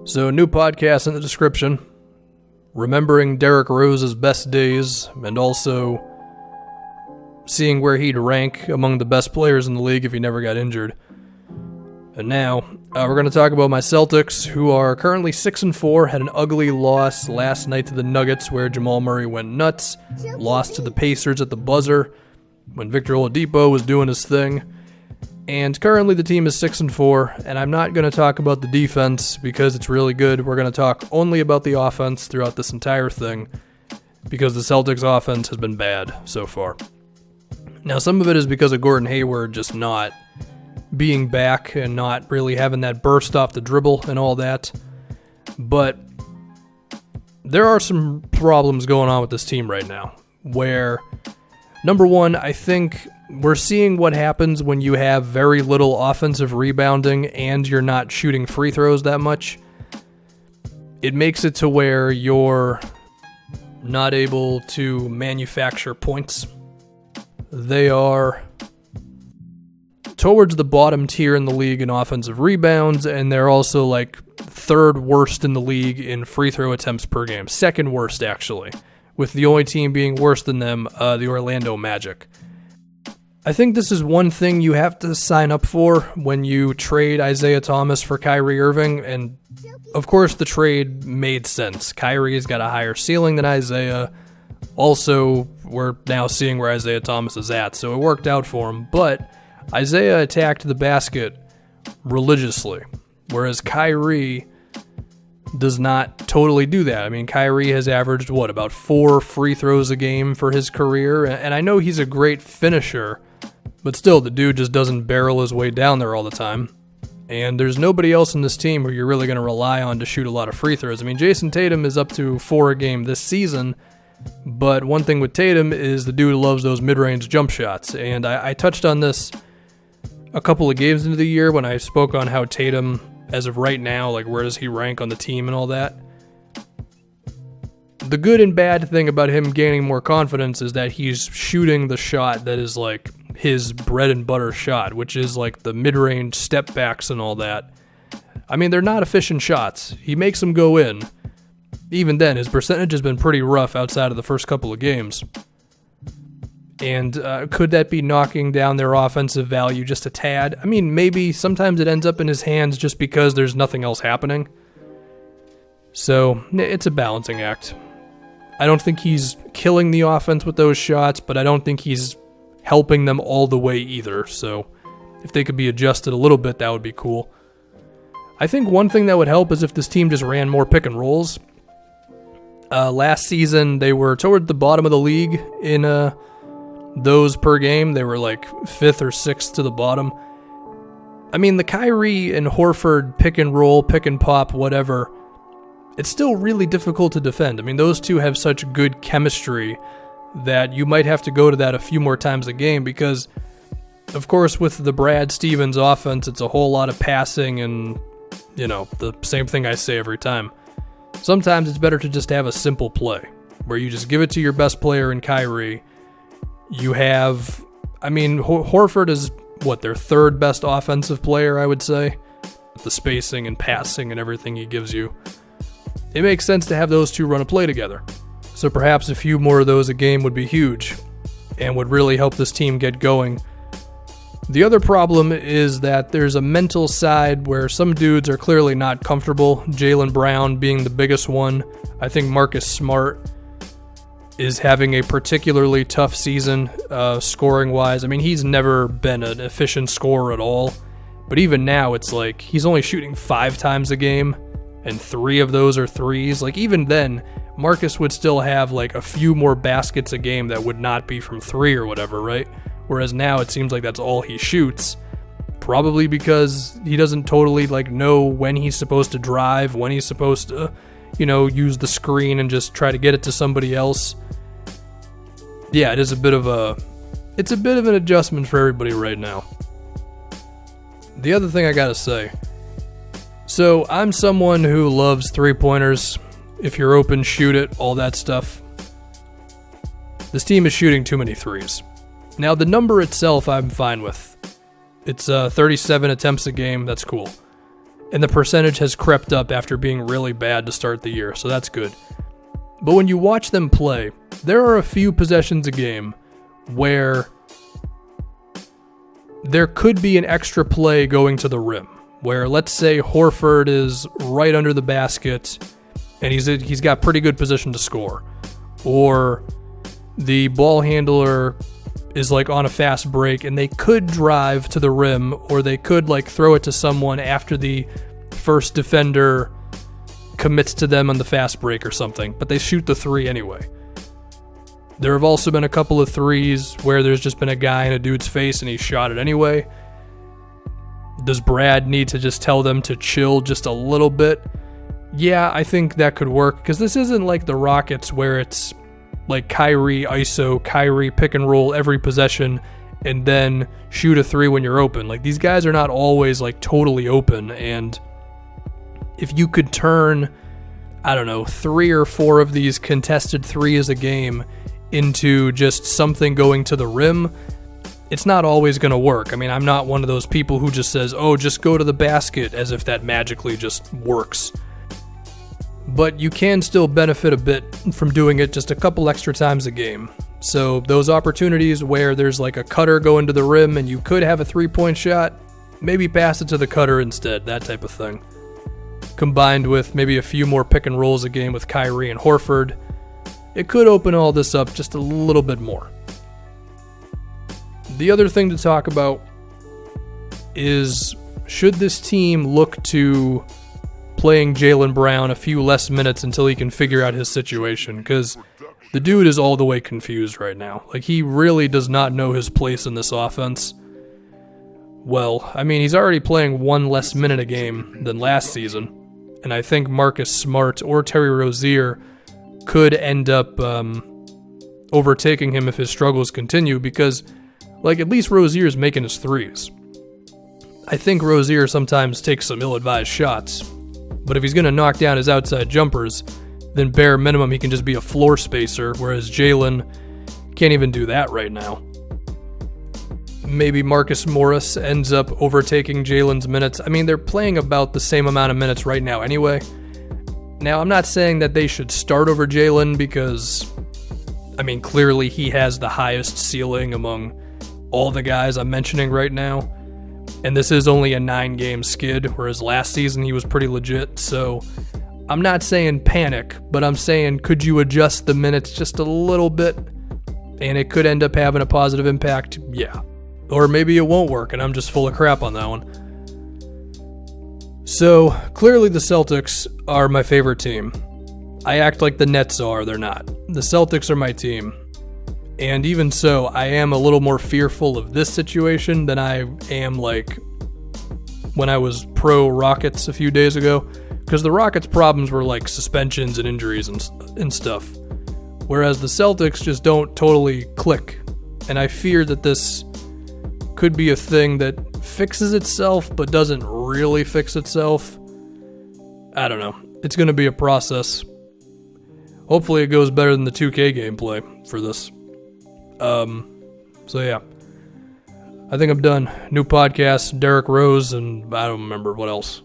So, new podcast in the description. Remembering Derrick Rose's best days, and also seeing where he'd rank among the best players in the league if he never got injured. And now, we're going to talk about my Celtics, who are currently 6-4, had an ugly loss last night to the Nuggets, where Jamal Murray went nuts, lost to the Pacers at the buzzer, when Victor Oladipo was doing his thing. And currently the team is 6-4, and I'm not going to talk about the defense because it's really good. We're going to talk only about the offense throughout this entire thing because the Celtics offense has been bad so far. Now, some of it is because of Gordon Hayward just not being back and not really having that burst off the dribble and all that. But there are some problems going on with this team right now where, number one, I think we're seeing what happens when you have very little offensive rebounding and you're not shooting free throws that much. It makes it to where you're not able to manufacture points. They are towards the bottom tier in the league in offensive rebounds, and they're also like third worst in the league in free throw attempts per game. Second worst, actually, with the only team being worse than them, the Orlando Magic. I think this is one thing you have to sign up for when you trade Isaiah Thomas for Kyrie Irving, and of course the trade made sense. Kyrie's got a higher ceiling than Isaiah. Also, we're now seeing where Isaiah Thomas is at, so it worked out for him, but Isaiah attacked the basket religiously, whereas Kyrie does not totally do that. I mean, Kyrie has averaged, about 4 free throws a game for his career, and I know he's a great finisher, but still, the dude just doesn't barrel his way down there all the time. And there's nobody else in this team who you're really going to rely on to shoot a lot of free throws. I mean, Jason Tatum is up to 4 a game this season, but one thing with Tatum is the dude loves those mid-range jump shots. And I touched on this a couple of games into the year when I spoke on how Tatum, as of right now, like where does he rank on the team and all that. The good and bad thing about him gaining more confidence is that he's shooting the shot that is like his bread and butter shot, which is like the mid-range step backs and all that. I mean, they're not efficient shots. He makes them go in. Even then, his percentage has been pretty rough outside of the first couple of games. And could that be knocking down their offensive value just a tad? I mean, maybe. Sometimes it ends up in his hands just because there's nothing else happening. So, it's a balancing act. I don't think he's killing the offense with those shots, but I don't think he's helping them all the way either. So, if they could be adjusted a little bit, that would be cool. I think one thing that would help is if this team just ran more pick and rolls. Last season, they were toward the bottom of the league in those per game. They were like 5th or 6th to the bottom. I mean, the Kyrie and Horford pick and roll, pick and pop, whatever, it's still really difficult to defend. I mean, those two have such good chemistry that you might have to go to that a few more times a game because, of course, with the Brad Stevens offense, it's a whole lot of passing and, the same thing I say every time. Sometimes it's better to just have a simple play where you just give it to your best player in Kyrie. You have, Horford is, their third best offensive player, I would say. The spacing and passing and everything he gives you. It makes sense to have those two run a play together. So perhaps a few more of those a game would be huge and would really help this team get going. The other problem is that there's a mental side where some dudes are clearly not comfortable, Jaylen Brown being the biggest one. I think Marcus Smart is having a particularly tough season scoring-wise. I mean, he's never been an efficient scorer at all, but even now it's like he's only shooting 5 times a game, and 3 of those are threes. Like, even then, Marcus would still have like a few more baskets a game that would not be from 3 or whatever, right? Whereas now it seems like that's all he shoots, probably because he doesn't totally know when he's supposed to drive, when he's supposed to, use the screen and just try to get it to somebody else. Yeah, it's a bit of an adjustment for everybody right now. The other thing I gotta say, so I'm someone who loves 3-pointers. If you're open, shoot it, all that stuff. This team is shooting too many threes. Now, the number itself I'm fine with. It's 37 attempts a game, that's cool. And the percentage has crept up after being really bad to start the year, so that's good. But when you watch them play, there are a few possessions a game where there could be an extra play going to the rim, where let's say Horford is right under the basket and he's got pretty good position to score, or the ball handler is like on a fast break and they could drive to the rim, or they could like throw it to someone after the first defender commits to them on the fast break or something, but they shoot the three anyway. There have also been a couple of threes where there's just been a guy in a dude's face and he shot it anyway. Does Brad need to just tell them to chill just a little bit? Yeah, I think that could work, because this isn't like the Rockets where it's like Kyrie ISO, Kyrie pick and roll every possession and then shoot a three when you're open. Like, these guys are not always like totally open, and if you could turn, I don't know, 3 or 4 of these contested threes a game into just something going to the rim, it's not always going to work. I mean, I'm not one of those people who just says, oh, just go to the basket, as if that magically just works. But you can still benefit a bit from doing it just a couple extra times a game. So those opportunities where there's like a cutter going to the rim and you could have a 3-point shot, maybe pass it to the cutter instead, that type of thing. Combined with maybe a few more pick and rolls a game with Kyrie and Horford, it could open all this up just a little bit more. The other thing to talk about is, should this team look to playing Jaylen Brown a few less minutes until he can figure out his situation? Because the dude is all the way confused right now. Like, he really does not know his place in this offense. Well, I mean, he's already playing 1 less minute a game than last season, and I think Marcus Smart or Terry Rozier could end up overtaking him if his struggles continue, because, like, at least Rozier's making his threes. I think Rozier sometimes takes some ill-advised shots, but if he's going to knock down his outside jumpers, then bare minimum he can just be a floor spacer, whereas Jaylen can't even do that right now. Maybe Marcus Morris ends up overtaking Jaylen's minutes. I mean, they're playing about the same amount of minutes right now anyway. Now, I'm not saying that they should start over Jaylen, because, I mean, clearly he has the highest ceiling among all the guys I'm mentioning right now. And this is only a 9-game skid, whereas last season he was pretty legit. So I'm not saying panic, but I'm saying, could you adjust the minutes just a little bit and it could end up having a positive impact? Yeah. Or maybe it won't work and I'm just full of crap on that one. So clearly the Celtics are my favorite team. I act like the Nets are, they're not. The Celtics are my team. And even so, I am a little more fearful of this situation than I am like when I was pro Rockets a few days ago, because the Rockets' problems were like suspensions and injuries and stuff, whereas the Celtics just don't totally click. And I fear that this could be a thing that fixes itself but doesn't really fix itself. I don't know. It's going to be a process. Hopefully it goes better than the 2K gameplay for this. So yeah, I think I'm done. New podcast, Derrick Rose, and I don't remember what else.